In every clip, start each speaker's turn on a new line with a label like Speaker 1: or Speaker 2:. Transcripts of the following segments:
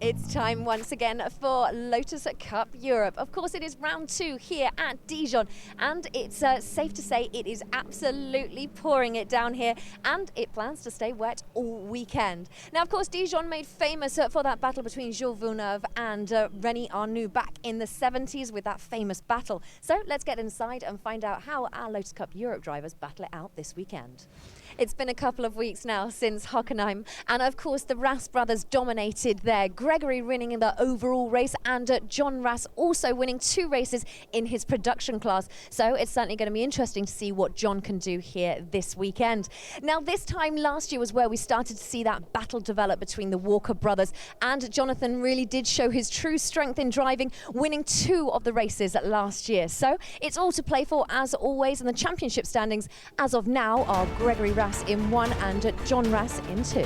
Speaker 1: It's time once again for Lotus Cup Europe. Of course, it is round 2 here at Dijon, and it's safe to say it is absolutely pouring it down here, and it plans to stay wet all weekend. Now, of course, Dijon made famous for that battle between Jules Villeneuve and René Arnoux back in the 70s with that famous battle. So let's get inside and find out how our Lotus Cup Europe drivers battle it out this weekend. It's been a couple of weeks now since Hockenheim, and of course the Rasse brothers dominated there. Gregory winning in the overall race, and John Rasse also winning 2 races in his production class. So it's certainly going to be interesting to see what John can do here this weekend. Now, this time last year was where we started to see that battle develop between the Walker brothers, and Jonathan really did show his true strength in driving, winning 2 of the races last year. So it's all to play for as always, and the championship standings as of now are Gregory Rasse in 1 and John Rasse in 2.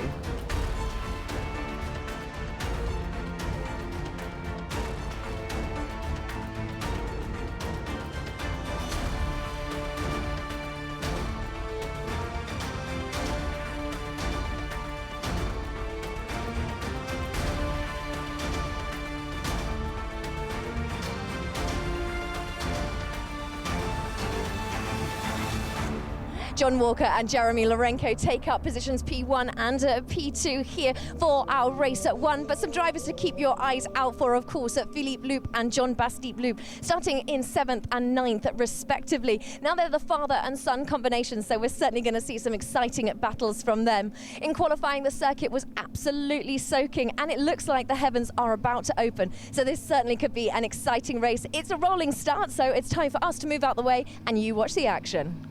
Speaker 1: John Walker and Jeremy Lorenko take up positions P1 and P2 here for our race at 1. But some drivers to keep your eyes out for, of course, Philippe Loup and Jean-Baptiste Loup, starting in 7th and 9th respectively. Now they're the father and son combination, so we're certainly going to see some exciting battles from them. In qualifying, the circuit was absolutely soaking, and it looks like the heavens are about to open. So this certainly could be an exciting race. It's a rolling start, so it's time for us to move out the way and you watch the action.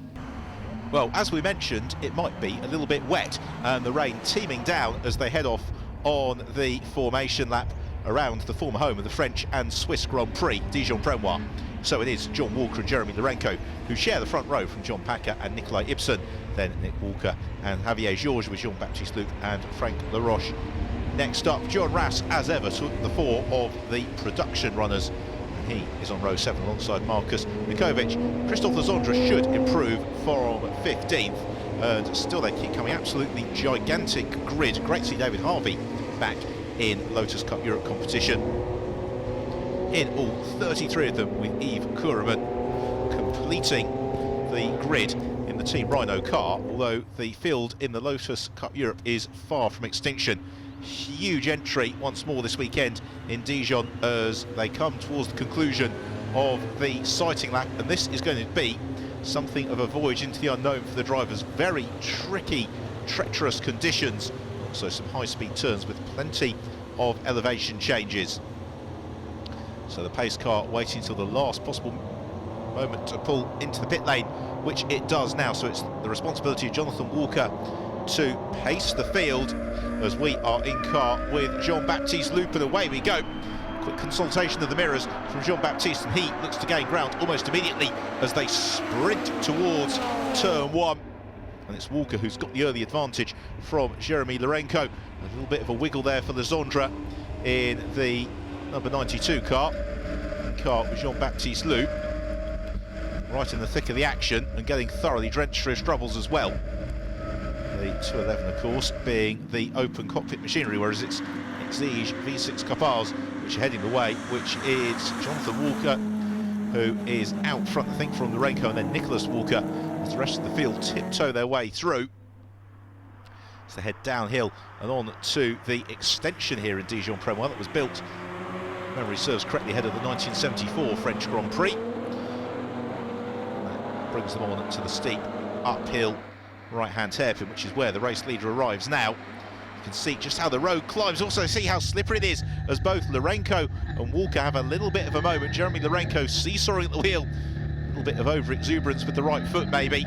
Speaker 2: Well, as we mentioned, it might be a little bit wet, and the rain teeming down as they head off on the formation lap around the former home of the French and Swiss Grand Prix, Dijon-Prenois. So it is John Walker and Jeremy Lorenko who share the front row from John Packer and Nikolai Ibsen, then Nick Walker and Javier Georges with Jean-Baptiste Loup and Franck Laroche. Next up, John Rasse, as ever, took the 4 of the production runners. He is on row 7 alongside Marcus Mikovic. Christophe Legendre should improve from 15th, and still they keep coming. Absolutely gigantic grid. Great to see David Harvey back in Lotus Cup Europe competition. In all, 33 of them with Yves Couraman completing the grid in the Team Rhino car, although the field in the Lotus Cup Europe is far from extinction. Huge entry once more this weekend in Dijon as they come towards the conclusion of the sighting lap, and this is going to be something of a voyage into the unknown for the drivers. Very tricky, treacherous conditions, also some high-speed turns with plenty of elevation changes. So the pace car waiting until the last possible moment to pull into the pit lane, which it does now. So it's the responsibility of Jonathan Walker to pace the field as we are in car with Jean-Baptiste Loup, and away we go. Quick consultation of the mirrors from Jean-Baptiste, and he looks to gain ground almost immediately as they sprint towards turn 1. And it's Walker who's got the early advantage from Jeremy Lorenko. A little bit of a wiggle there for Legendre in the number 92 car. With Jean-Baptiste Loup right in the thick of the action and getting thoroughly drenched for his troubles as well. The 211, of course, being the open cockpit machinery, whereas it's Exige V6 Capars which are heading the way, which is Jonathan Walker, who is out front, I think, from Lorenko, and then Nicholas Walker, as the rest of the field tiptoe their way through. So they head downhill and on to the extension here in Dijon-Prenois that was built, if memory serves correctly, ahead of the 1974 French Grand Prix. That brings them on to the steep uphill right-hand hairpin, which is where the race leader arrives now. You can see just how the road climbs, also see how slippery it is as both Lorenko and Walker have a little bit of a moment. Jeremy Lorenko seesawing at the wheel, a little bit of over-exuberance with the right foot maybe,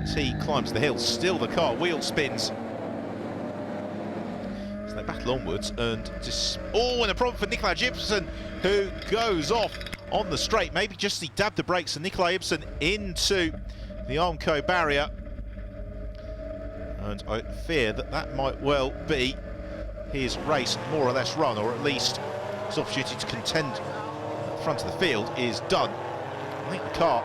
Speaker 2: as he climbs the hill. Still the car wheel spins. So they battle onwards, and and a problem for Nikolai Ibsen, who goes off on the straight. Maybe just he dabbed the brakes, and Nikolai Ibsen into the Armco barrier. And I fear that that might well be his race more or less run, or at least his opportunity to contend at the front of the field is done. I think the car,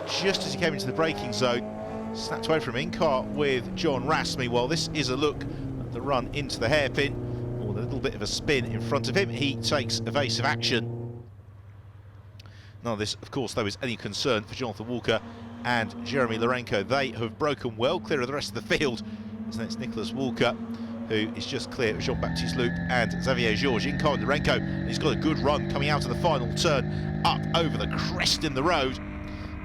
Speaker 2: just as he came into the braking zone, snapped away from him. In car with John Rasse. Meanwhile, this is a look at the run into the hairpin, or with a little bit of a spin in front of him. He takes evasive action. None of this, of course, though, is any concern for Jonathan Walker and Jeremy Lorenko. They have broken well clear of the rest of the field. So it's Nicholas Walker, who is just clear of Jean-Baptiste Loup and Xavier Georges. In car Lorenko, and he's got a good run coming out of the final turn, up over the crest in the road.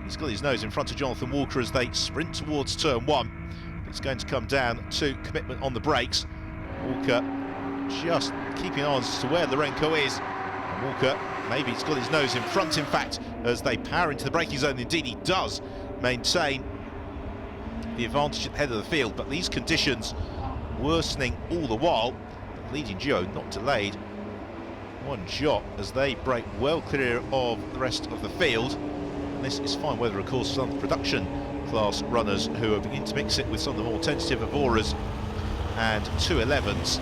Speaker 2: He's got his nose in front of Jonathan Walker as they sprint towards turn 1. It's going to come down to commitment on the brakes. Walker just keeping an eye as to where Lorenko is. And Walker, maybe he's got his nose in front, in fact, as they power into the braking zone. Indeed, he does maintain the advantage at the head of the field, but these conditions worsening all the while. The leading duo not delayed one jot as they break well clear of the rest of the field. And this is fine weather, of course, for some of the production class runners who are beginning to mix it with some of the more tentative Avoras and 211s.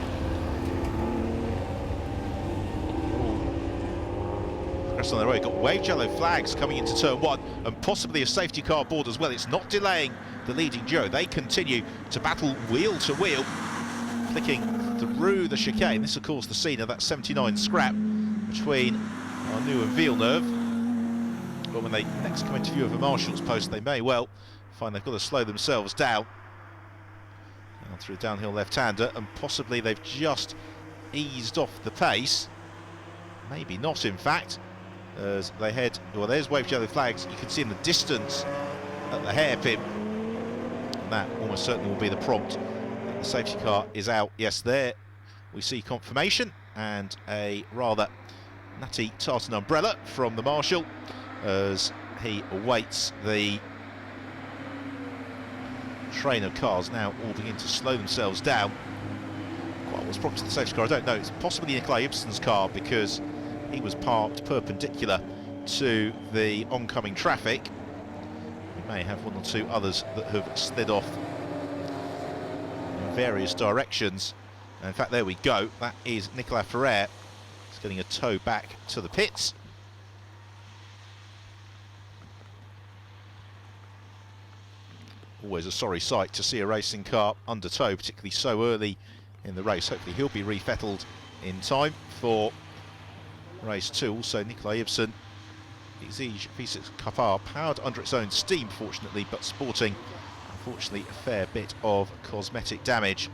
Speaker 2: On their way, got waved yellow flags coming into turn 1 and possibly a safety car board as well. It's not delaying the leading duo. They continue to battle wheel to wheel, flicking through the chicane. This, of course, the scene of that 79 scrap between Arnoux and Villeneuve. But when they next come into view of a marshal's post, they may well find they've got to slow themselves down. Down through a downhill left-hander, and possibly they've just eased off the pace. Maybe not, in fact. As they head, well, there's waved yellow flags. You can see in the distance at the hairpin, and that almost certainly will be the prompt that the safety car is out. Yes, there we see confirmation and a rather nutty tartan umbrella from the marshal as he awaits the train of cars now all begin to slow themselves down. Quite what's prompted the safety car, I don't know. It's possibly Nikolai Ibsen's car because he was parked perpendicular to the oncoming traffic. We may have one or two others that have slid off in various directions. And in fact, there we go. That is Nicolas Ferrer. He's getting a tow back to the pits. Always a sorry sight to see a racing car under tow, particularly so early in the race. Hopefully he'll be refettled in time for race 2. Also Nikolai Ibsen, Exige V6 Capar, powered under its own steam fortunately, but sporting unfortunately a fair bit of cosmetic damage.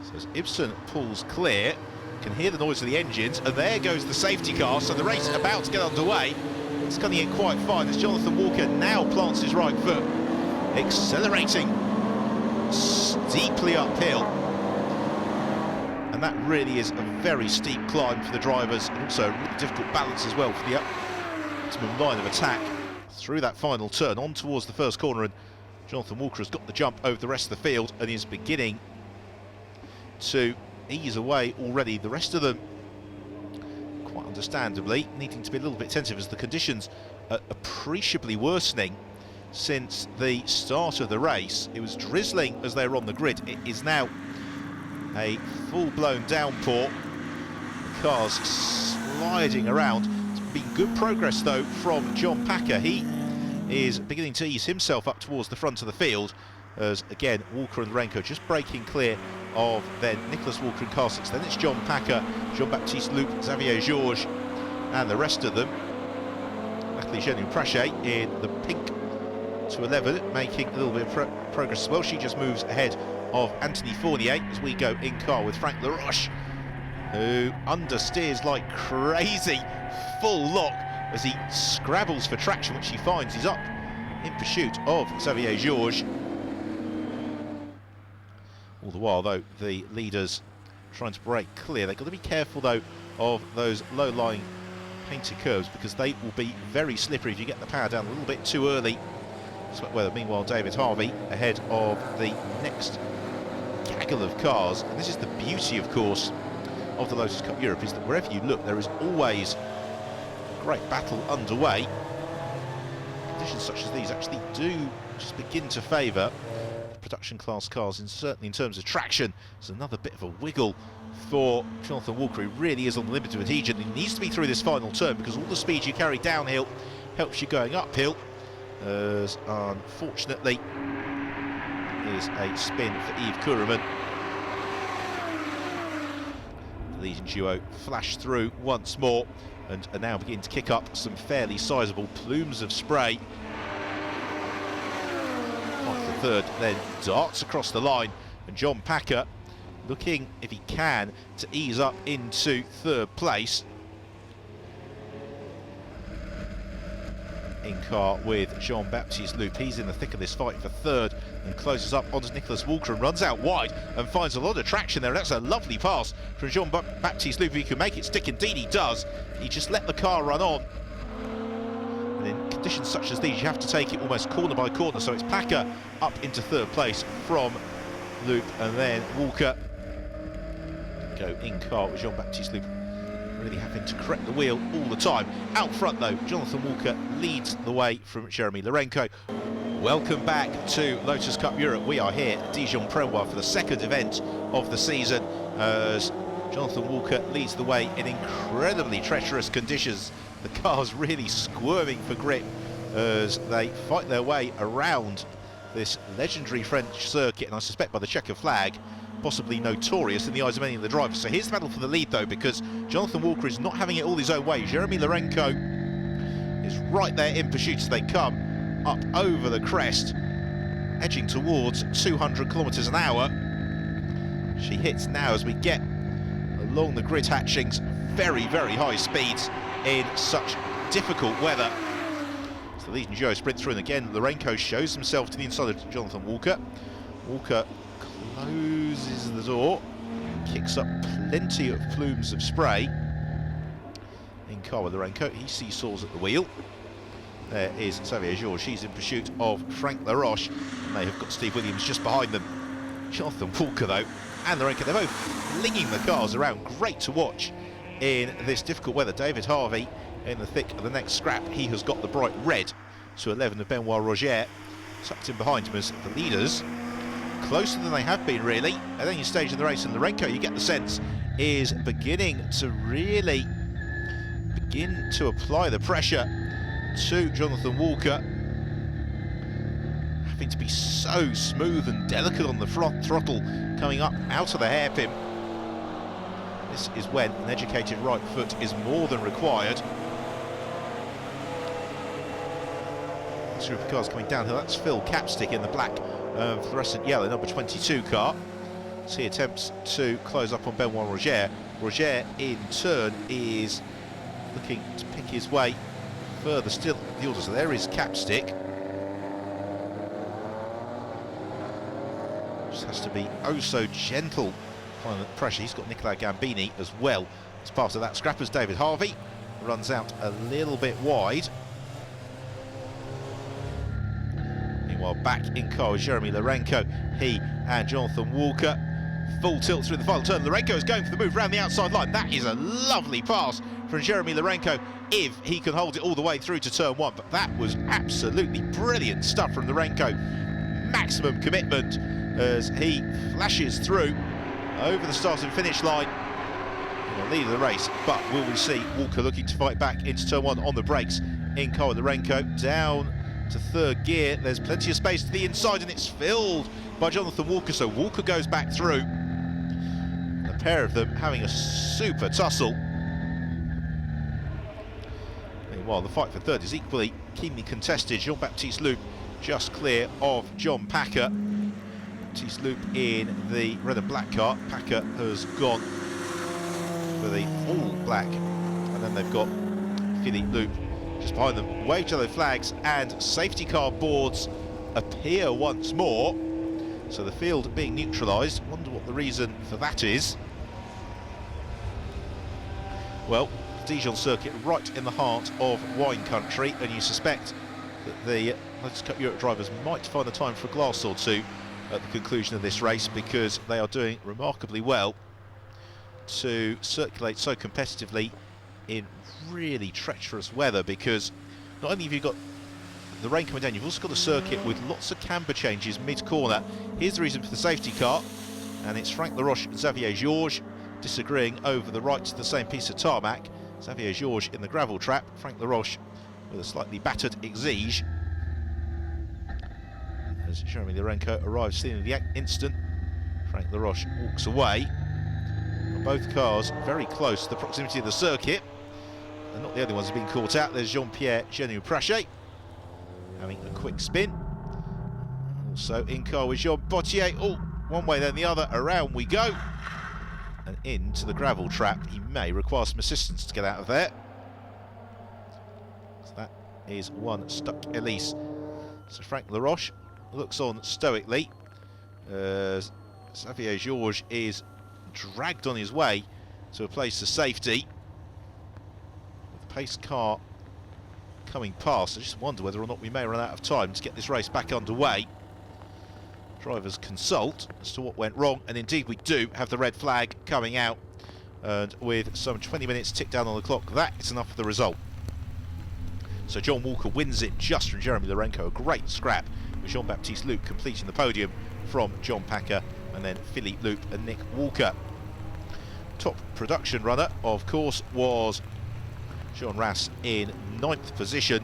Speaker 2: So as Ibsen pulls clear, you can hear the noise of the engines, and there goes the safety car, so the race is about to get underway. It's coming in quite fine as Jonathan Walker now plants his right foot, accelerating steeply uphill. And that really is a very steep climb for the drivers, and also a really difficult balance as well for the optimum line of attack through that final turn on towards the first corner. And Jonathan Walker has got the jump over the rest of the field and is beginning to ease away already. The rest of them, quite understandably, needing to be a little bit attentive as the conditions are appreciably worsening since the start of the race. It was drizzling as they were on the grid. It is now a full-blown downpour. The cars sliding around. It's been good progress though from John Packer. He is beginning to ease himself up towards the front of the field as again Walker and Lorenko just breaking clear of then Nicholas Walker and car 6. Then it's John Packer, Jean-Baptiste Loup, Xavier Georges and the rest of them. Luckily Jeanine Prache in the pink 211 making a little bit of progress as well. She just moves ahead of Anthony Fournier as we go in car with Franck Laroche, who understeers like crazy, full lock as he scrabbles for traction, which he finds. He's up in pursuit of Xavier Georges. All the while though the leaders trying to break clear. They've got to be careful though of those low-lying painted curves because they will be very slippery if you get the power down a little bit too early. Well, meanwhile David Harvey ahead of the next gaggle of cars, and this is the beauty of course of the Lotus Cup Europe, is that wherever you look there is always a great battle underway. Conditions such as these actually do just begin to favour the production class cars, and certainly in terms of traction. There's another bit of a wiggle for Jonathan Walker. He really is on the limit of adhesion. He needs to be through this final turn because all the speed you carry downhill helps you going uphill. As unfortunately is a spin for Yves Couraman. The leading duo flash through once more and are now beginning to kick up some fairly sizable plumes of spray. Michael third then darts across the line, and John Packer looking, if he can, to ease up into third place. In car with Jean-Baptiste Loup. He's in the thick of this fight for third and closes up onto Nicholas Walker and runs out wide and finds a lot of traction there. That's a lovely pass from Jean-Baptiste Loup. He can make it stick, indeed he does. He just let the car run on. And in conditions such as these, you have to take it almost corner by corner. So it's Packer up into third place from Loup, and then Walker go in car with Jean-Baptiste Loup, really having to correct the wheel all the time. Out front though, Jonathan Walker leads the way from Jeremy Larenko. Welcome back to Lotus Cup Europe. We are here at Dijon Prenois for the second event of the season, as Jonathan Walker leads the way in incredibly treacherous conditions. The car's really squirming for grip as they fight their way around this legendary French circuit, and I suspect by the checker flag, possibly notorious in the eyes of many of the drivers. So here's the battle for the lead though, because Jonathan Walker is not having it all his own way. Jeremy Larenko is right there in pursuit as they come up over the crest, edging towards 200 kilometers an hour. She hits now as we get along the grid hatchings, very, very high speeds in such difficult weather. So the leading duo sprint through, and again Larenko shows himself to the inside of Jonathan Walker. Walker closes the door, kicks up plenty of plumes of spray. In car with Larenko, he seesaws at the wheel. There is Xavier Georges, he's in pursuit of Franck Laroche, and they have got Steve Williams just behind them. Jonathan Walker though, and Larenko, they're both flinging the cars around. Great to watch in this difficult weather. David Harvey in the thick of the next scrap. He has got the bright red to 11 of Benoit Rogier, tucked in behind him as the leaders. Closer than they have been, really. At any stage in the race, and Larenko, you get the sense, is beginning to really begin to apply the pressure to Jonathan Walker, having to be so smooth and delicate on the front throttle coming up out of the hairpin. This is when an educated right foot is more than required. This group of cars coming downhill. That's Phil Capstick in the black fluorescent yellow, number 22 car. So he attempts to close up on Benoit Rogier. Rogier in turn is looking to pick his way further still at the order. So there is Capstick. Just has to be oh so gentle applying the pressure. He's got Nicola Gambini as well as part of that scrap, as David Harvey runs out a little bit wide. Meanwhile, back in car with Jeremy Larenko, he and Jonathan Walker. Full tilt through the final turn. Larenko is going for the move round the outside line. That is a lovely pass from Jeremy Larenko, if he can hold it all the way through to turn one. But that was absolutely brilliant stuff from Larenko. Maximum commitment as he flashes through over the start and finish line in the lead of the race. But will we see Walker looking to fight back into turn one on the brakes? In car with Larenko, down to third gear. There's plenty of space to the inside, and it's filled by Jonathan Walker, so Walker goes back through. The pair of them having a super tussle. Meanwhile, the fight for third is equally keenly contested. Jean-Baptiste Loup just clear of John Packer. Baptiste Loup in the red and black car. Packer has gone for the all black, and then they've got Philippe Loup just behind them. Wave yellow flags and safety car boards appear once more. So the field being neutralised. Wonder what the reason for that is. Well, Dijon circuit right in the heart of wine country, and you suspect that the Lotus Cup Europe drivers might find the time for a glass or two at the conclusion of this race, because they are doing remarkably well to circulate so competitively in really treacherous weather, because not only have you got the rain coming down, you've also got a circuit with lots of camber changes mid-corner. Here's the reason for the safety car, and it's Franck Laroche and Xavier Georges disagreeing over the right to the same piece of tarmac. Xavier Georges in the gravel trap, Franck Laroche with a slightly battered Exige. as Jeremy Larenko arrives scene of the instant. Franck Laroche walks away. Both cars very close to the proximity of the circuit. They're not the only ones who've been caught out. There's Jean-Pierre Genou-Prache having a quick spin. Also in car with Jean Bottier. Oh, one way then the other. Around we go. And into the gravel trap. He may require some assistance to get out of there. So that is one stuck Elise. So Franck Laroche looks on stoically. Xavier Georges is dragged on his way to a place of safety. With the pace car coming past, I just wonder whether or not we may run out of time to get this race back underway. Drivers consult as to what went wrong, and indeed we do have the red flag coming out, and with some 20 minutes ticked down on the clock, that is enough for the result. So John Walker wins it just from Jeremy Larenko. A great scrap with Jean-Baptiste Luc completing the podium from John Packer, and then Philippe Loup and Nick Walker. Top production runner, of course, was Jean Rasse in 9th position,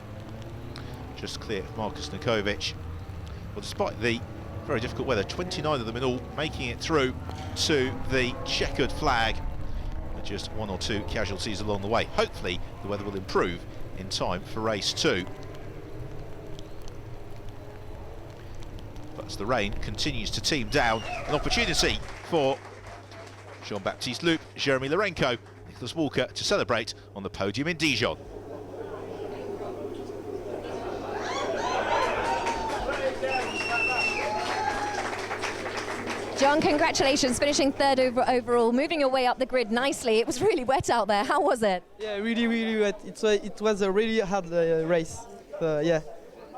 Speaker 2: just clear of Markus Nikovic. Well, despite the very difficult weather, 29 of them in all making it through to the checkered flag, with just 1 or 2 casualties along the way. Hopefully the weather will improve in time for race 2. But as the rain continues to team down, an opportunity for Jean-Baptiste Loup, Jeremy Larenko, Nicholas Walker to celebrate on the podium in Dijon.
Speaker 1: John, congratulations, finishing 3rd overall, moving your way up the grid nicely. It was really wet out there. How was it?
Speaker 3: Yeah, really, really wet. It was a really hard race. Yeah,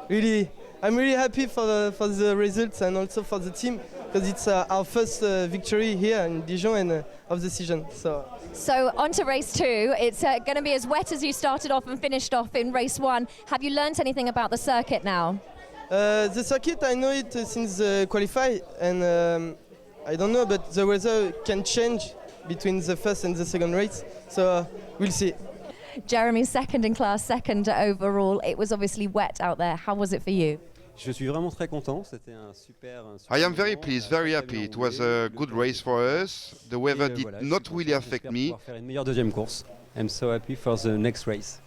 Speaker 3: really, I'm really happy for the results and also for the team, because it's our first victory here in Dijon and of the season.
Speaker 1: So on to race 2. It's going to be as wet as you started off and finished off in race 1. Have you learnt anything about the circuit now?
Speaker 3: The circuit, I know it since qualify, and I don't know, but the weather can change between the first and the second race, so we'll see.
Speaker 1: Jeremy's second in class, 2nd overall. It was obviously wet out there. How was it for you?
Speaker 4: I am very pleased, very happy. It was a good race for us. The weather did not really affect me.
Speaker 5: I'm so happy for the next race.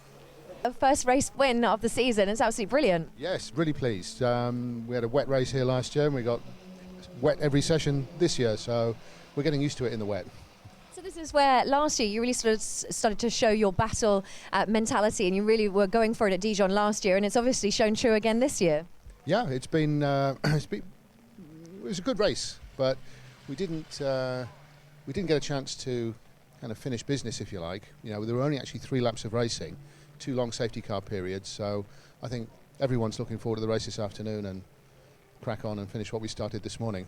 Speaker 1: A first race win of the season. It's absolutely brilliant.
Speaker 6: Yes, really pleased. We had a wet race here last year and we got wet every session this year, so we're getting used to it in the wet.
Speaker 1: So this is where last year you really sort of started to show your battle mentality, and you really were going for it at Dijon last year, and it's obviously shown true again this year.
Speaker 6: Yeah, it was a good race, but we didn't get a chance to kind of finish business, if you like. You know, there were only actually 3 laps of racing, 2 long safety car periods, so I think everyone's looking forward to the race this afternoon and crack on and finish what we started this morning.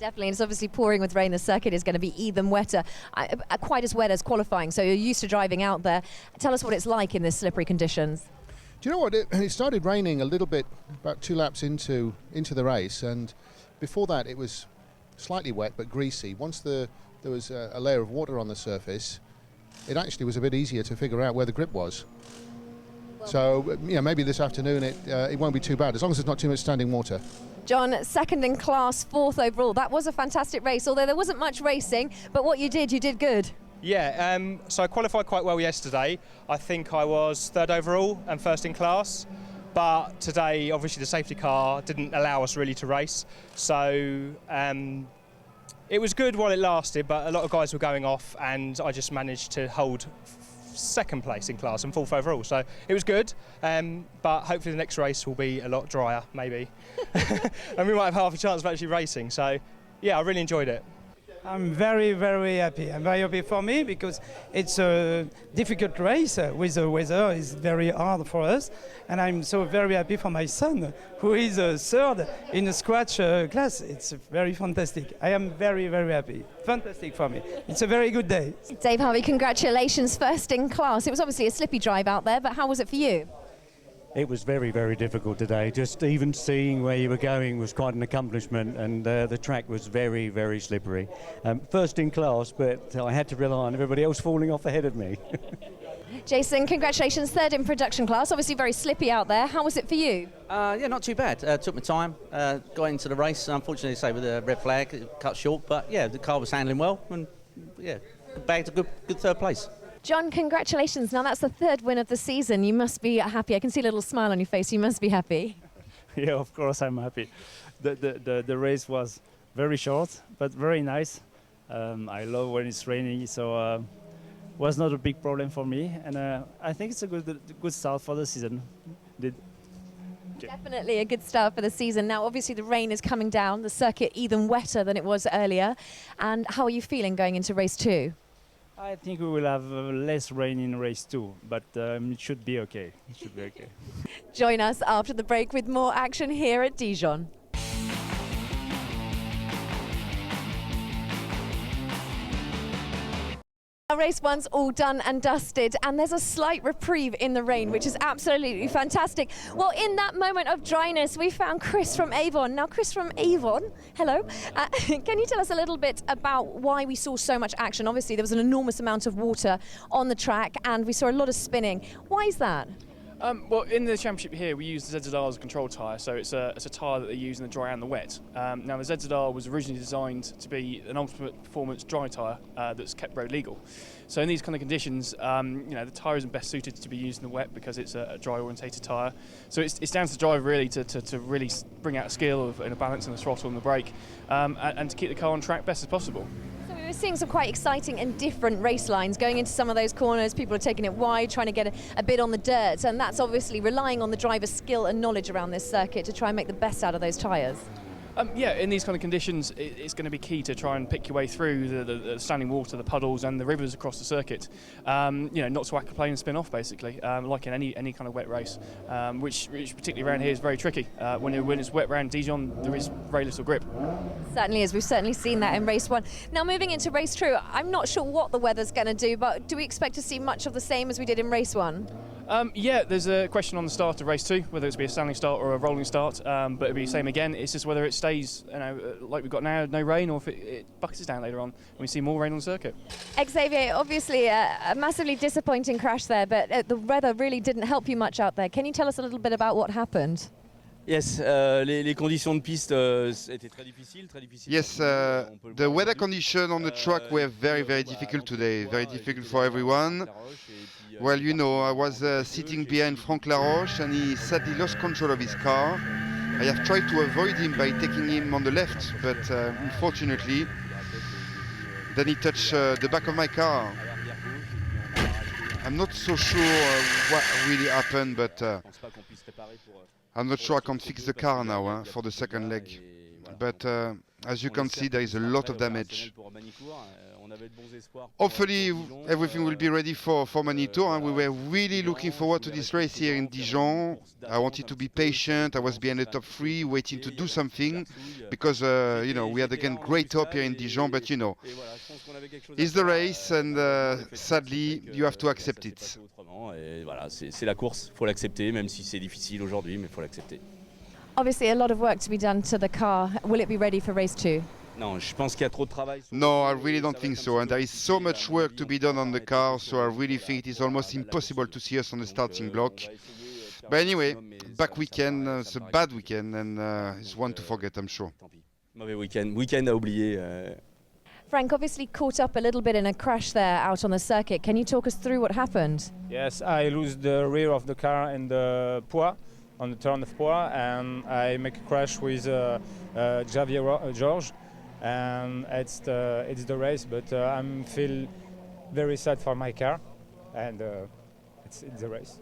Speaker 1: Definitely, and it's obviously pouring with rain. The circuit is going to be even wetter, quite as wet as qualifying, so you're used to driving out there. Tell us what it's like in this slippery conditions.
Speaker 6: Do you know what? It started raining a little bit about 2 laps into the race, and before that it was slightly wet but greasy. Once there was a layer of water on the surface, it actually was a bit easier to figure out where the grip was. So, you know, maybe this afternoon it won't be too bad, as long as there's not too much standing water.
Speaker 1: John, 2nd in class, 4th overall. That was a fantastic race, although there wasn't much racing, but what you did good.
Speaker 7: Yeah, so I qualified quite well yesterday. I think I was 3rd overall and 1st in class, but today obviously the safety car didn't allow us really to race, so it was good while it lasted, but a lot of guys were going off and I just managed to hold 2nd place in class and 4th overall, so it was good, but hopefully the next race will be a lot drier, maybe. And we might have half a chance of actually racing, so yeah, I really enjoyed it.
Speaker 8: I'm very, very happy. I'm very happy for me because it's a difficult race with the weather. It's very hard for us. And I'm so very happy for my son, who is 3rd in the scratch class. It's very fantastic. I am very, very happy. Fantastic for me. It's a very good day.
Speaker 1: Dave Harvey, congratulations, 1st in class. It was obviously a slippy drive out there, but how was it for you?
Speaker 9: It was very, very difficult today. Just even seeing where you were going was quite an accomplishment, and the track was very, very slippery. 1st in class, but I had to rely on everybody else falling off ahead of me.
Speaker 1: Jason, congratulations, third in production class. Obviously very slippy out there. How was it for you?
Speaker 10: Yeah, not too bad. Took my time, got into the race. Unfortunately, say with the red flag, it cut short. But yeah, the car was handling well, and yeah, bagged a good third place.
Speaker 1: John, congratulations. Now that's the third win of the season. You must be happy. I can see a little smile on your face. You must be happy.
Speaker 11: Yeah, of course I'm happy. The race was very short, but very nice. I love when it's raining, so was not a big problem for me, and I think it's a good start for the season.
Speaker 1: Definitely a good start for the season. Now, obviously, the rain is coming down, the circuit even wetter than it was earlier. And how are you feeling going into race 2?
Speaker 11: I think we will have less rain in race 2, but it should be okay. It should be okay.
Speaker 1: Join us after the break with more action here at Dijon. Race 1's all done and dusted, and there's a slight reprieve in the rain, which is absolutely fantastic. Well, in that moment of dryness, we found Chris from Avon. Now, Chris from Avon, hello. Can you tell us a little bit about why we saw so much action? Obviously, there was an enormous amount of water on the track, and we saw a lot of spinning. Why is that?
Speaker 12: Well, in the championship here, we use the ZZR as a control tyre, so it's a tyre that they use in the dry and the wet. Now, the ZZR was originally designed to be an ultimate performance dry tyre that's kept road legal. So in these kind of conditions, the tyre isn't best suited to be used in the wet because it's a dry-orientated tyre. So it's down to the driver really to really bring out a skill of a balance in the throttle and the brake, and to keep the car on track best as possible.
Speaker 1: So we were seeing some quite exciting and different race lines going into some of those corners. People are taking it wide, trying to get a bit on the dirt, and that's obviously relying on the driver's skill and knowledge around this circuit to try and make the best out of those tyres.
Speaker 12: Yeah, in these kind of conditions, it's going to be key to try and pick your way through the standing water, the puddles, and the rivers across the circuit. Not to whack a plane and spin off, basically, like in any kind of wet race, which particularly around here is very tricky. When it's wet around Dijon, there is very little grip.
Speaker 1: Certainly is. We've certainly seen that in race 1. Now, moving into race 2, I'm not sure what the weather's going to do, but do we expect to see much of the same as we did in race 1?
Speaker 12: Yeah, there's a question on the start of race 2, whether it's be a standing start or a rolling start, but it'll be the same again. It's just whether it stays, like we've got now, no rain, or if it buckets down later on and we see more rain on the circuit. Xavier,
Speaker 1: obviously a massively disappointing crash there, but the weather really didn't help you much out there. Can you tell us a little bit about what happened?
Speaker 13: Yes, les conditions de piste étaient très difficiles.
Speaker 4: Yes, the weather conditions on the track were very, very difficult today, very difficult for everyone. Well, I was sitting behind Franck Laroche, and he sadly lost control of his car. I have tried to avoid him by taking him on the left, but unfortunately, then he touched the back of my car. I'm not so sure what really happened, but I'm not sure I can fix the car now for the second leg. But as you can see, there is a lot of damage. Hopefully everything will be ready for Manitou. We were really looking forward to this race here in Dijon. I wanted to be patient. I was behind the top 3 waiting to do something because we had again great hope here in Dijon, but it's the race, and sadly you have to accept it.
Speaker 13: C'est la course, faut l'accepter, même si c'est difficile aujourd'hui, mais faut l'accepter.
Speaker 1: Obviously a lot of work to be done to the car. Will it be ready for race 2?
Speaker 13: Non, je pense qu'il y a trop de travail.
Speaker 4: No, I really don't think so. And there is so much work to be done on the car, so I really think it is almost impossible to see us on the starting block. But anyway, back weekend, it's a bad weekend, and it's one to forget, I'm sure.
Speaker 13: Mauvais week-end à oublier.
Speaker 1: Franck obviously caught up a little bit in a crash there out on the circuit. Can you talk us through what happened?
Speaker 14: Yes, I lose the rear of the car in the Poix, on the turn of Poix, and I make a crash with Xavier George. And it's the race, but I feel very sad for my car, and it's the race.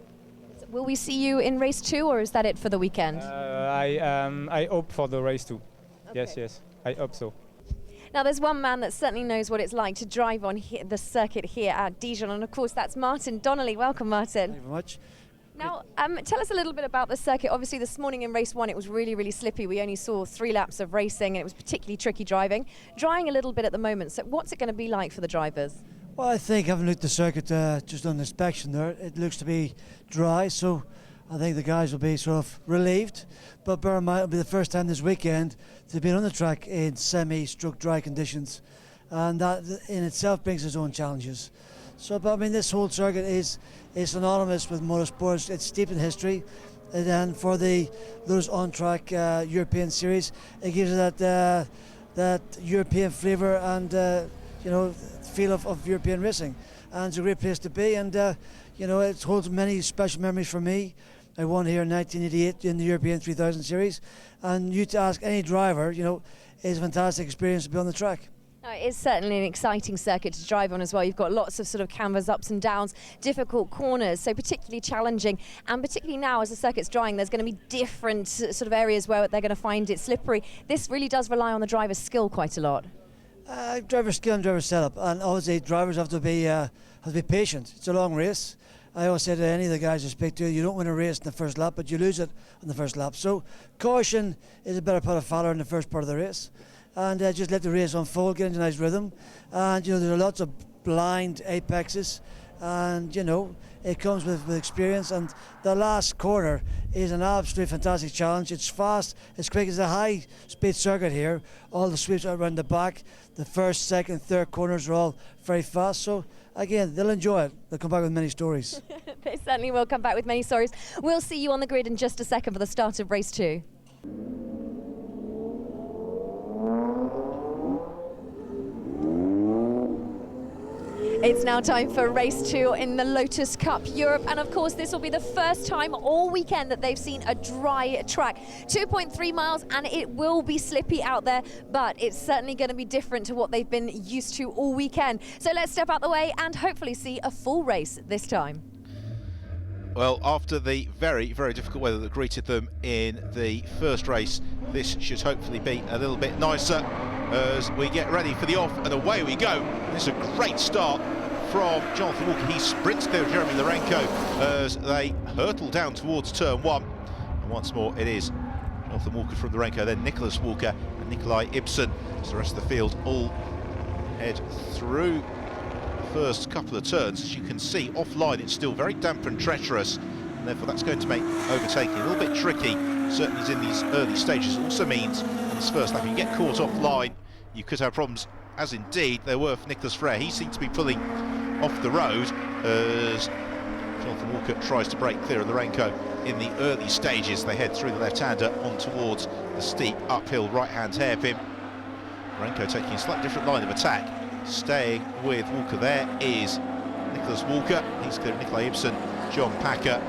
Speaker 1: Will we see you in race 2, or is that it for the weekend?
Speaker 14: I hope for the race 2. Okay. Yes, I hope so.
Speaker 1: Now, there's one man that certainly knows what it's like to drive on the circuit here at Dijon, and of course that's Martin Donnelly. Welcome, Martin.
Speaker 15: Thank you very much.
Speaker 1: Now, tell us a little bit about the circuit. Obviously, this morning in race 1, it was really, really slippy. We only saw 3 laps of racing, and it was particularly tricky driving. Drying a little bit at the moment. So what's it going to be like for the drivers?
Speaker 15: Well, I think, having looked at the circuit just on the inspection there, it looks to be dry. So I think the guys will be sort of relieved. But bear in mind, it'll be the first time this weekend they've been on the track in semi-dry conditions. And that in itself brings its own challenges. So, but I mean, this whole circuit is synonymous with motorsports. It's steeped in history, and then for the Lotus on-track European series, it gives it that European flavour and you know, feel of European racing. And it's a great place to be, and you know, it holds many special memories for me. I won here in 1988 in the European 3000 series, and you to ask any driver, you know, it's a fantastic experience to be on the track.
Speaker 1: No, it is certainly an exciting circuit to drive on as well. You've got lots of sort of canvas ups and downs, difficult corners, so particularly challenging. And particularly now as the circuit's drying, there's going to be different sort of areas where they're going to find it slippery. This really does rely on the driver's skill quite a lot.
Speaker 15: Driver skill and driver setup, and obviously drivers have to be patient. It's a long race. I always say to any of the guys I speak to, you don't win a race in the first lap, but you lose it on the first lap. So caution is a better part of valor in the first part of the race, and just let the race unfold, get into a nice rhythm. And you know, there are lots of blind apexes, and you know, it comes with experience. And the last corner is an absolutely fantastic challenge. It's fast, it's quick, it's a high speed circuit here. All the sweeps are around the back. The first, second, third corners are all very fast. So again, they'll enjoy it. They'll come back with many stories.
Speaker 1: They certainly will come back with many stories. We'll see you on the grid in just a second for the start of race 2. It's now time for race 2 in the Lotus Cup Europe, and of course this will be the first time all weekend that they've seen a dry track. 2.3 miles, and it will be slippy out there, but it's certainly going to be different to what they've been used to all weekend. So let's step out the way and hopefully see a full race this time.
Speaker 2: Well, after the very, very difficult weather that greeted them in the first race, this should hopefully be a little bit nicer as we get ready for the off, and away we go. This is a great start from Jonathan Walker. He sprints clear of Jeremy Larenko as they hurtle down towards turn 1. And once more it is Jonathan Walker from Larenko, then Nicholas Walker and Nikolai Ibsen. So the rest of the field all head through the first couple of turns. As you can see, offline it's still very damp and treacherous, and therefore that's going to make overtaking a little bit tricky, certainly as in these early stages. It also means on this first lap, if you get caught offline, you could have problems, as indeed there were for Nicholas Frere. He seemed to be pulling off the road as Jonathan Walker tries to break clear of Larenko in the early stages. They head through the left-hander on towards the steep uphill right-hand hairpin. Larenko taking a slightly different line of attack, staying with Walker. There is Nicholas Walker. He's clear of Nikolai Ibsen, John Packer.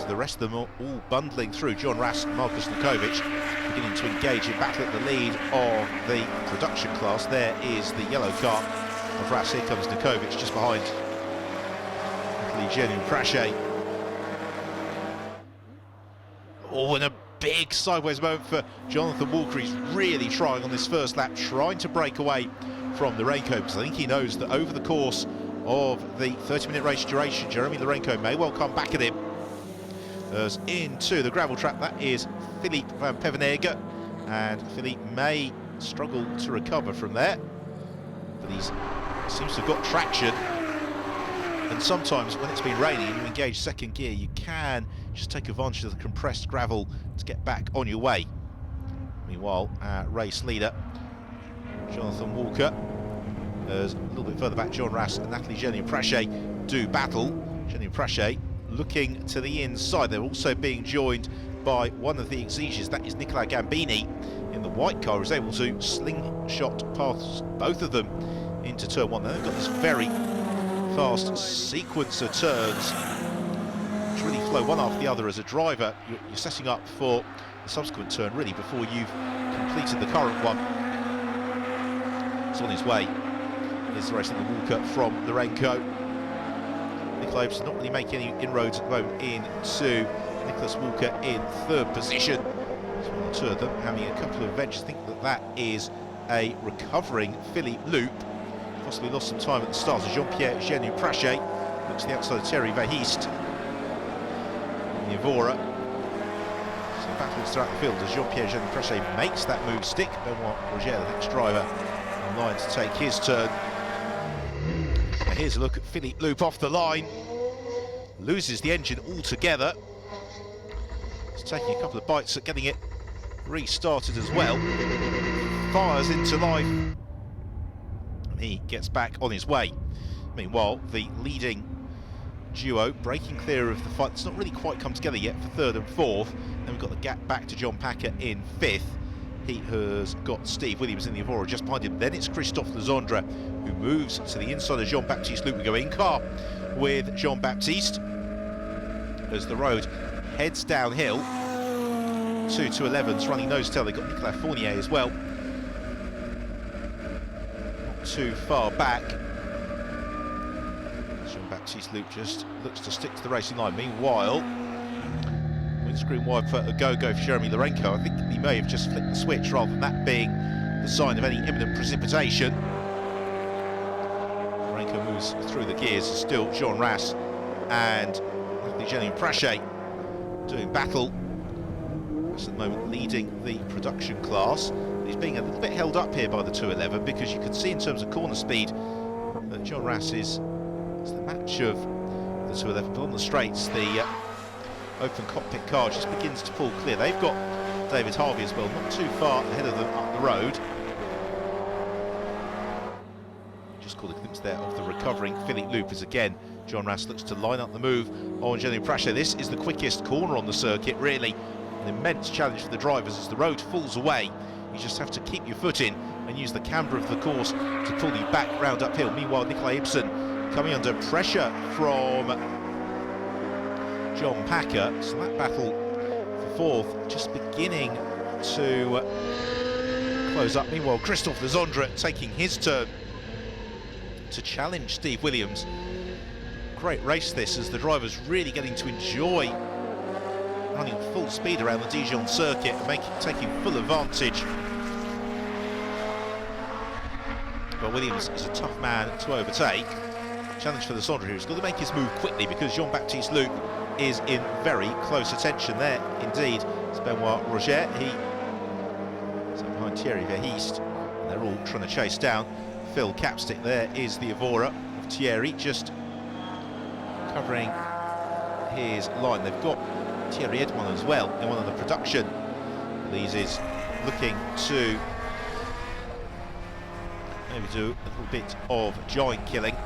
Speaker 2: The rest of them are all bundling through. John Rasse and Markus Lukovic beginning to engage in battle at the lead of the production class. There is the yellow car of Rasse. Here comes Lukovic just behind Eugenio Prache. Oh, and a big sideways moment for Jonathan Walker. He's really trying on this first lap, trying to break away from Larenko, because I think he knows that over the course of the 30-minute race duration, Jeremy Larenko may well come back at him. As into the gravel trap, that is Philippe van Pevenegger, and Philippe may struggle to recover from there, but he seems to have got traction. And sometimes when it's been raining and you engage second gear, you can just take advantage of the compressed gravel to get back on your way. Meanwhile, our race leader, Jonathan Walker, as a little bit further back, John Rasse and Natalie Genier-Prache do battle. Genier-Prache looking to the inside. They're also being joined by one of the exiges, that is Nicola Gambini in the white car, who's able to slingshot past both of them into turn 1. They've got this very fast sequence of turns which really flow one after the other. As a driver, you're setting up for the subsequent turn really before you've completed the current one. It's on his way. Here's the racing the Walker from Larenko. Nikolai Ibsen not really making any inroads at the moment into Nicholas Walker in third position. So one or two of them having a couple of adventures. I think that is a recovering Philippe Loop. Possibly lost some time at the start as Jean-Pierre Genier-Prache looks to the outside of Thierry Vahist. Nivora. So battles throughout the field as Jean-Pierre Genier-Prache makes that move stick. Benoit Roger, the next driver, in line to take his turn. And here's a look at Philippe Loop off the line. Loses the engine altogether. He's taking a couple of bites at getting it restarted as well. Fires into life. And he gets back on his way. Meanwhile, the leading duo breaking clear of the fight. It's not really quite come together yet for third and fourth. Then we've got the gap back to John Packer in fifth. He has got Steve Williams in the Avora just behind him. Then it's Christophe Legendre who moves to the inside of Jean-Baptiste Luc. We go in car with Jean-Baptiste as the road heads downhill. 2-11's running nose tail. They've got Nicolas Fournier as well. Not too far back. Jean-Baptiste Luc just looks to stick to the racing line. Meanwhile, windscreen wiper a go-go for Jeremy Lorenko. I think he may have just flicked the switch rather than that being the sign of any imminent precipitation. Lorenko moves through the gears. Still Jean Rasse and Dijon Prache doing battle. Rasse at the moment leading the production class. He's being a little bit held up here by the 211 because you can see in terms of corner speed that Jean Rasse is the match of the 211, but on the straights the open cockpit car just begins to pull clear. They've got David Harvey as well, not too far ahead of them up the road. Just caught a glimpse there of the recovering Philippe Loupes again. Jean Rasse looks to line up the move on Jenny Prache. This is the quickest corner on the circuit, really. An immense challenge for the drivers as the road falls away. You just have to keep your foot in and use the camber of the course to pull you back round uphill. Meanwhile, Nicolai Ibsen coming under pressure from John Packer. So that battle for fourth just beginning to close up. Meanwhile, Christophe Legendre taking his turn to challenge Steve Williams. Great race this, as the drivers really getting to enjoy running at full speed around the Dijon circuit and taking full advantage. But Williams is a tough man to overtake. Challenge for Legendre, who's got to make his move quickly because Jean-Baptiste Luc is in very close attention there. Indeed, it's Benoit Roger. He is behind Thierry Verheest, and they're all trying to chase down Phil Capstick. There is the Avora of Thierry, just covering his line. They've got Thierry Edmond as well in one of the production. These is looking to maybe do a little bit of giant killing.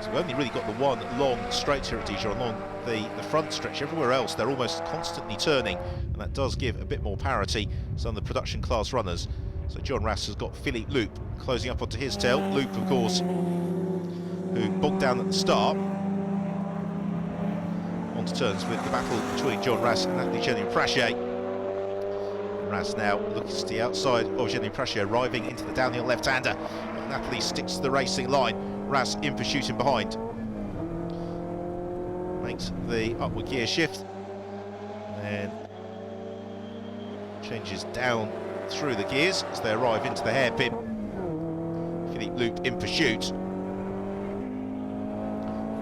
Speaker 2: So we've only really got the one long straight here at Dijon along the front stretch. Everywhere else they're almost constantly turning, and that does give a bit more parity to some of the production class runners. So John Rasse has got Philippe Loupes closing up onto his tail. Loupes, of course, who bogged down at the start. On to turns with the battle between John Rasse and Nathalie Genier-Prache. Rasse now looking to the outside of Genier-Prache, arriving into the downhill left-hander. Nathalie sticks to the racing line. Rasse in pursuit in behind. Makes the upward gear shift. And then changes down through the gears as they arrive into the hairpin. Philippe Loupes in pursuit.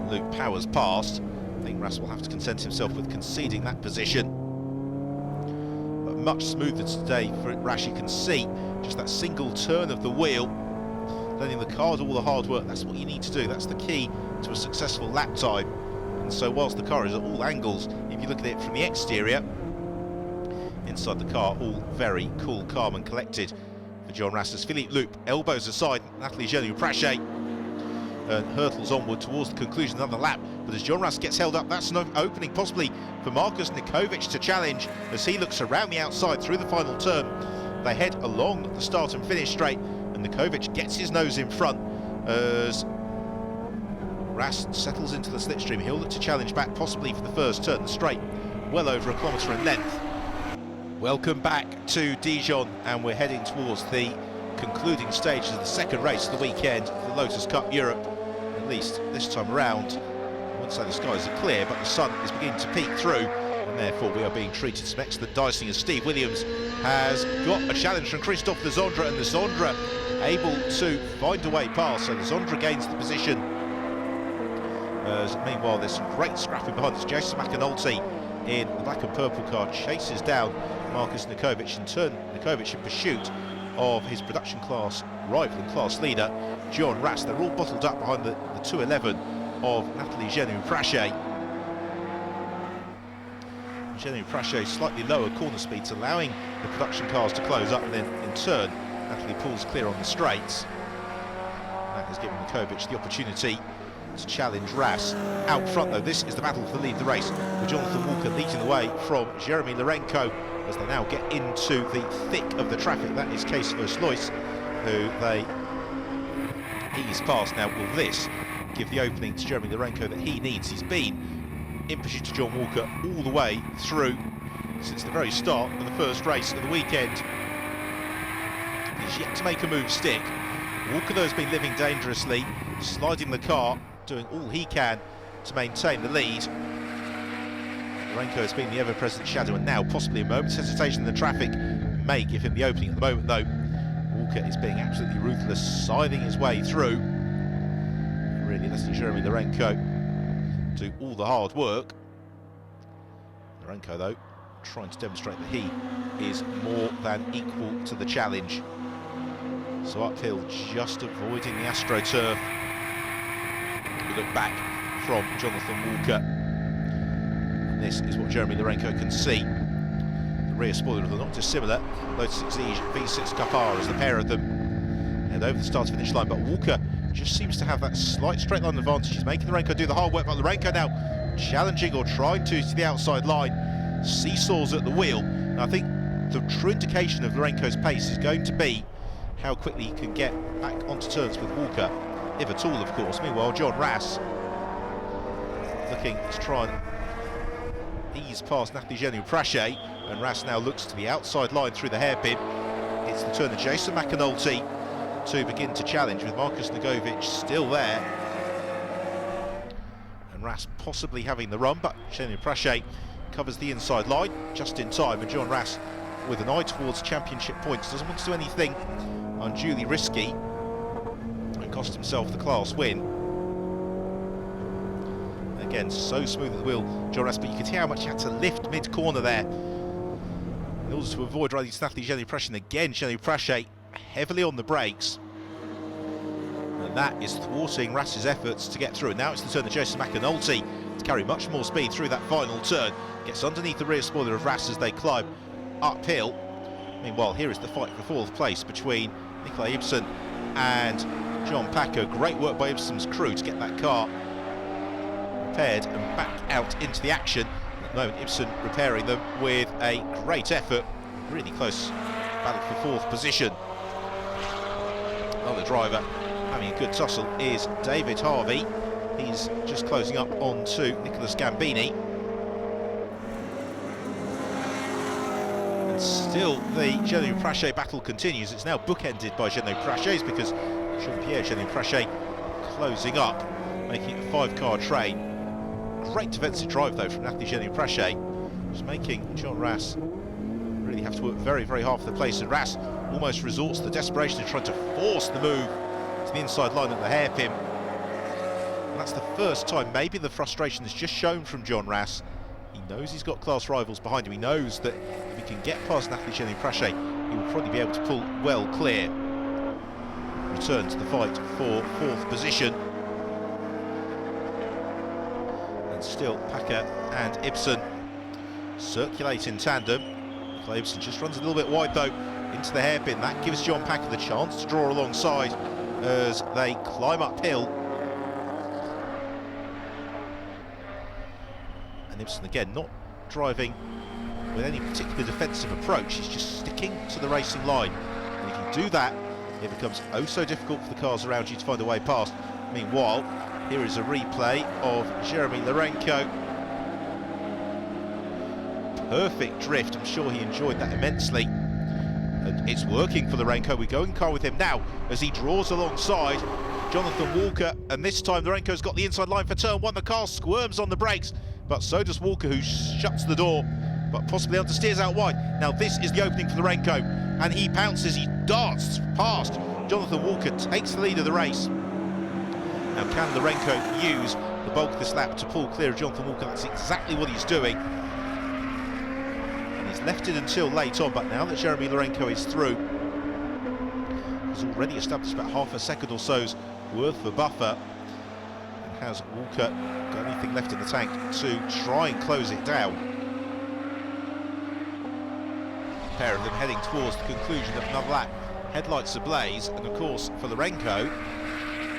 Speaker 2: Loupes powers past. I think Rasse will have to content himself with conceding that position. But much smoother today for Rasse. You can see just that single turn of the wheel, letting the car do all the hard work. That's what you need to do. That's the key to a successful lap time. And so whilst the car is at all angles, if you look at it from the exterior, inside the car, all very cool, calm and collected for John Rasse. Philippe Loupes elbows aside Nathalie Genier-Prache and hurtles onward towards the conclusion of another lap. But as John Rasse gets held up, that's an opening possibly for Markus Nikovic to challenge as he looks around the outside through the final turn. They head along the start and finish straight, and Nikovic gets his nose in front as Rasse settles into the slipstream. He'll look to challenge back possibly for the first turn. The straight well over a kilometre in length. Welcome back to Dijon, and we're heading towards the concluding stages of the second race of the weekend for the Lotus Cup Europe. At least this time around, I wouldn't say the skies are clear, but the sun is beginning to peek through, and therefore we are being treated to some excellent dicing as Steve Williams has got a challenge from Christophe Legendre, and Legendre able to find a way past. So Legendre gains the position. Meanwhile, there's some great scrapping behind us. Jason McAnulty in the black and purple car chases down Markus Nikovic, in turn Nikovic in pursuit of his production class rival and class leader John Rasse. They're all bottled up behind the 211 of Nathalie Genier-Prache. Genier-Prache slightly lower corner speeds, allowing the production cars to close up, and then in turn Nathalie pulls clear on the straights. That has given Mikovic the opportunity to challenge Rasse. Out front though, this is the battle for the lead of the race, with Jonathan Walker leading the way from Jeremy Larenko as they now get into the thick of the traffic. That is Case versus Lois, who they ease past. Now will this give the opening to Jeremy Larenko that he needs? He's been in pursuit to John Walker all the way through since the very start of the first race of the weekend. He's yet to make a move stick. Walker though has been living dangerously, sliding the car, doing all he can to maintain the lead. Larenko has been the ever-present shadow, and now possibly a moment's hesitation in the traffic may give him the opening. At the moment though, Walker is being absolutely ruthless, scything his way through, really letting Jeremy Larenko do all the hard work. Larenko though trying to demonstrate that he is more than equal to the challenge. So uphill, just avoiding the AstroTurf. We look back from Jonathan Walker. And this is what Jeremy Larenko can see. The rear spoiler of the not dissimilar Lotus V6 Cup R as the pair of them head over the start-finish line. But Walker just seems to have that slight straight line advantage. He's making Larenko do the hard work, but Larenko now challenging or trying to the outside line. Seesaws at the wheel. And I think the true indication of Larenko's pace is going to be how quickly he can get back onto turns with Walker, if at all, of course. Meanwhile, John Rasse looking to try and ease past Nathaniel Prache, and Rasse now looks to the outside line through the hairpin. It's the turn of Jason McAnulty to begin to challenge, with Marcus Negovic still there, and Rasse possibly having the run, but Nathaniel Prache covers the inside line just in time, and John Rasse, with an eye towards championship points, doesn't want to do anything unduly risky and cost himself the class win. Again, so smooth at the wheel, John Rasse, but you could hear how much he had to lift mid-corner there in order to avoid riding snappily Jenny Prache. Again, Jenny Prache heavily on the brakes, and that is thwarting Rasse's efforts to get through. And now it's the turn of Jason McAnulty to carry much more speed through that final turn. Gets underneath the rear spoiler of Rasse as they climb uphill. Meanwhile, here is the fight for fourth place between Nikolai Ibsen and John Packer. Great work by Ibsen's crew to get that car repaired and back out into the action. At the moment, Ibsen repairing them with a great effort. Really close battle for fourth position. Another driver having a good tussle is David Harvey. He's just closing up onto Nicholas Gambini. Still, the Jeannot Prache battle continues. It's now bookended by Jeannot Prache's, because Jean-Pierre Jeannot Prache closing up, making it a 5-car train. Great defensive drive though from Nathalie Jeannot Prache, just making John Rasse really have to work very, very hard for the place. And Rasse almost resorts to the desperation of trying to force the move to the inside line at the hairpin. And that's the first time maybe the frustration is just shown from John Rasse. He knows he's got class rivals behind him. He knows that if he can get past Nathalie Jeannot Prache, he will probably be able to pull well clear. Return to the fight for fourth position. And still Packer and Ibsen circulate in tandem. Nikolai Ibsen just runs a little bit wide though into the hairpin. That gives John Packer the chance to draw alongside as they climb uphill. And Ibsen again not driving with any particular defensive approach. He's just sticking to the racing line. And if you do that, it becomes oh so difficult for the cars around you to find a way past. Meanwhile, here is a replay of Jeremy Larenko. Perfect drift. I'm sure he enjoyed that immensely. And it's working for Larenko. We go in car with him now as he draws alongside Jonathan Walker. And this time Larenko's got the inside line for turn one. The car squirms on the brakes, but so does Walker, who shuts the door, but possibly understeers out wide. Now this is the opening for Larenko, and he pounces, he darts past Jonathan Walker, takes the lead of the race. Now can Larenko use the bulk of this lap to pull clear of Jonathan Walker? That's exactly what he's doing. And he's left it until late on, but now that Jeremy Larenko is through, he's already established about half a second or so's worth of a buffer. And has Walker got anything left in the tank to try and close it down? A pair of them heading towards the conclusion of another lap. Headlights ablaze, and of course for Larenko,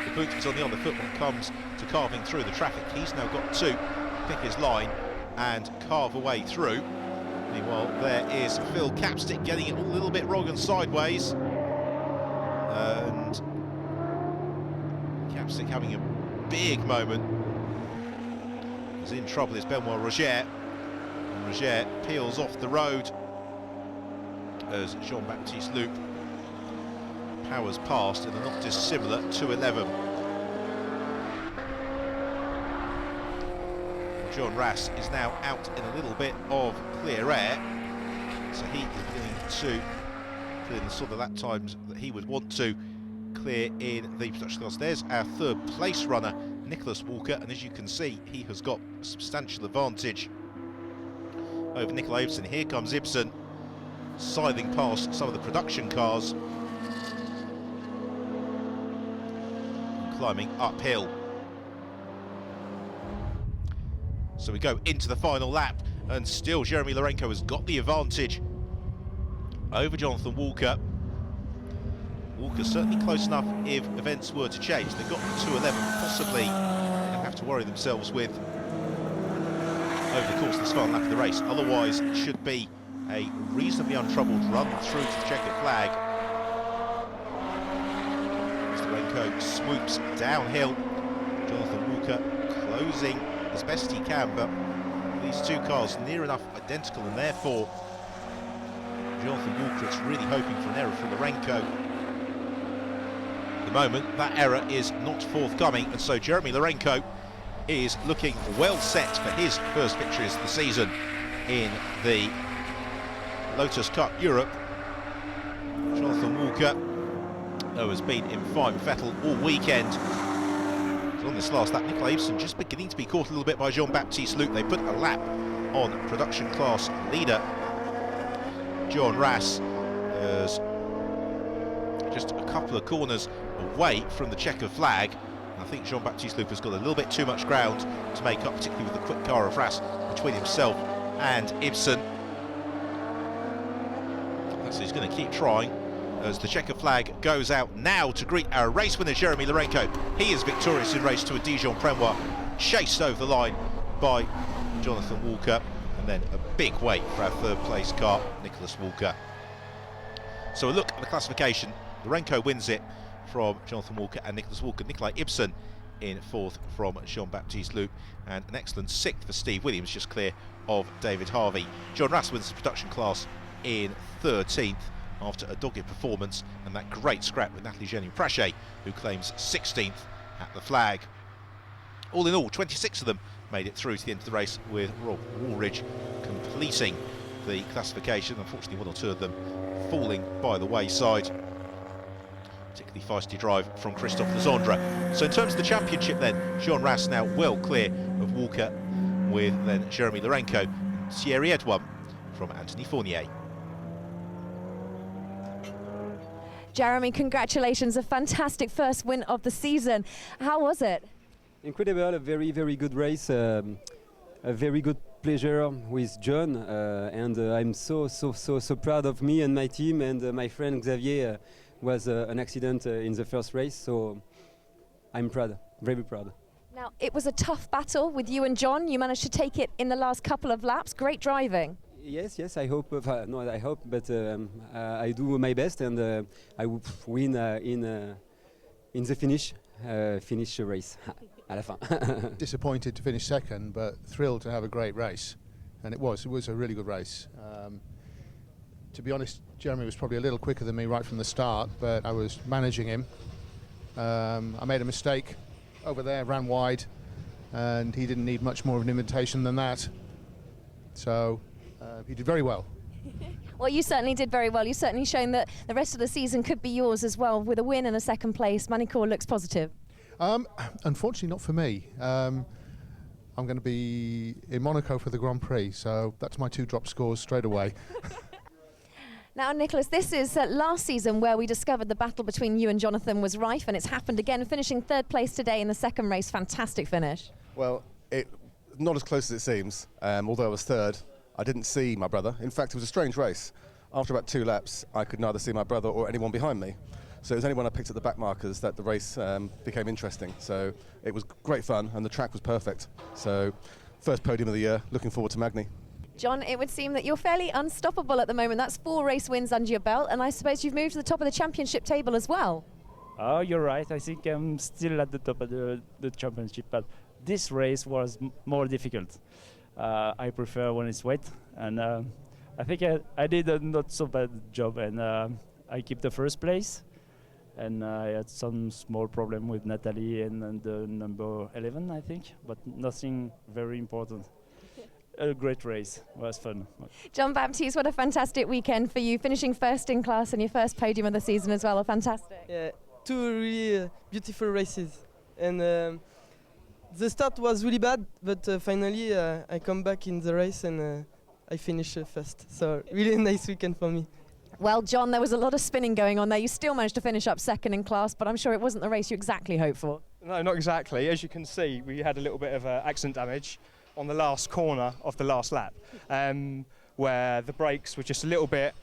Speaker 2: the the boot. He's on the other foot when it comes to carving through the traffic. He's now got to pick his line and carve away through. Meanwhile, there is Phil Capstick getting it a little bit wrong and sideways. And Capstick having a big moment. He's in trouble, is Benoit Roger. And Roger peels off the road as Jean-Baptiste Loup powers past in a not dissimilar 2:11. John Rasse is now out in a little bit of clear air, so he is beginning to clear the sort of lap times that he would want to clear in the production class. There's our third place runner, Nicholas Walker, and as you can see, he has got a substantial advantage over Nikolai Ibsen. Here comes Ibsen, scything past some of the production cars and climbing uphill. So we go into the final lap, and still Jeremy Lorenko has got the advantage over Jonathan Walker. Walker's certainly close enough if events were to change. They've got the 2:11, possibly they'll have to worry themselves with over the course of this final lap of the race. Otherwise, it should be a reasonably untroubled run through to the checkered flag. As Lorenko swoops downhill, Jonathan Walker closing as best he can, but these two cars near enough identical, and therefore Jonathan Walker is really hoping for an error from Lorenko. At the moment, that error is not forthcoming, and so Jeremy Lorenko is looking well set for his first victories of the season in the Lotus Cup Europe. Jonathan Walker, who has been in fine Vettel all weekend, on this last lap. Nikolai Ibsen just beginning to be caught a little bit by Jean-Baptiste Loup. They put a lap on production class leader John Rasse, as just a couple of corners away from the checkered flag. I think Jean-Baptiste Loup has got a little bit too much ground to make up, particularly with the quick car of Rasse between himself and Ibsen. So he's going to keep trying as the checkered flag goes out now to greet our race winner, Jeremy Lorenko. He is victorious in race 2 at Dijon Prenois, chased over the line by Jonathan Walker, and then a big wait for our third place car, Nicholas Walker. So a look at the classification. Lorenko wins it from Jonathan Walker and Nicholas Walker. Nikolai Ibsen in fourth from Jean-Baptiste Loup, and an excellent sixth for Steve Williams, just clear of David Harvey. John Rasse wins the production class in 13th after a dogged performance and that great scrap with Natalie Genu-Prache, who claims 16th at the flag. All in all, 26 of them made it through to the end of the race, with Rob Woolridge completing the classification. Unfortunately, one or two of them falling by the wayside. Particularly feisty drive from Christophe Legendre. So in terms of the championship then, Jean Rasse now well clear of Walker, with then Jeremy Lorenko and Thierry Edouin from Anthony Fournier.
Speaker 1: Jeremy, congratulations, a fantastic first win of the season. How was it?
Speaker 5: Incredible, a very, very good race, a very good pleasure with John, and I'm so proud of me and my team, and my friend Xavier was an accident in the first race, so I'm proud, very proud.
Speaker 1: Now, it was a tough battle with you and John. You managed to take it in the last couple of laps. Great driving.
Speaker 5: Yes, I hope. No, I hope, but I do my best, and I will win in the finish race à la fin.
Speaker 6: Disappointed to finish second, but thrilled to have a great race, and it was a really good race. To be honest, Jeremy was probably a little quicker than me right from the start, but I was managing him. I made a mistake over there, ran wide, and he didn't need much more of an invitation than that. So he did very well.
Speaker 1: Well, you certainly did very well. You've certainly shown that the rest of the season could be yours as well. With a win and a second place, Manicourt looks positive.
Speaker 6: Unfortunately, not for me. I'm going to be in Monaco for the Grand Prix, so that's my 2 drop scores straight away.
Speaker 1: Now, Nicholas, this is last season where we discovered the battle between you and Jonathan was rife, and it's happened again, finishing third place today in the second race. Fantastic finish.
Speaker 16: Well, not as close as it seems. Although I was third, I didn't see my brother. In fact, it was a strange race. After about 2 laps, I could neither see my brother or anyone behind me. So it was only when I picked up the back markers that the race became interesting. So it was great fun and the track was perfect. So first podium of the year, looking forward to Magny.
Speaker 1: John, it would seem that you're fairly unstoppable at the moment. That's 4 race wins under your belt, and I suppose you've moved to the top of the championship table as well.
Speaker 11: Oh, you're right. I think I'm still at the top of the championship, but this race was more difficult. I prefer when it's wet, and I think I did a not so bad job, and I keep the first place. And I had some small problem with Natalie and the number 11, I think, but nothing very important. A great race. It was fun.
Speaker 1: John Baptiste, what a fantastic weekend for you, finishing first in class and your first podium of the season as well. Fantastic.
Speaker 3: Yeah, 2 really beautiful races. And the start was really bad, but finally I come back in the race and I finish first. So really nice weekend for me.
Speaker 1: Well, John, there was a lot of spinning going on there. You still managed to finish up second in class, but I'm sure it wasn't the race you exactly hoped for.
Speaker 7: No, not exactly. As you can see, we had a little bit of accident damage on the last corner of the last lap, where the brakes were just a little bit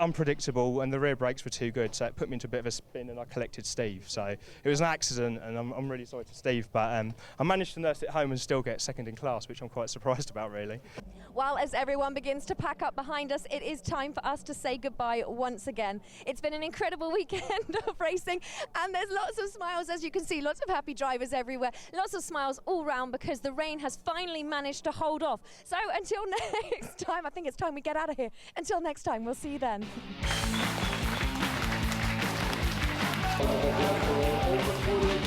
Speaker 7: unpredictable and the rear brakes were too good, so it put me into a bit of a spin and I collected Steve. So it was an accident and I'm really sorry for Steve, but I managed to nurse it home and still get second in class, which I'm quite surprised about, really.
Speaker 1: Well, as everyone begins to pack up behind us, it is time for us to say goodbye once again. It's been an incredible weekend of racing, and there's lots of smiles, as you can see, lots of happy drivers everywhere, lots of smiles all round because the rain has finally managed to hold off. So until next time, I think it's time we get out of here. Until next time, we'll see you then.
Speaker 17: All the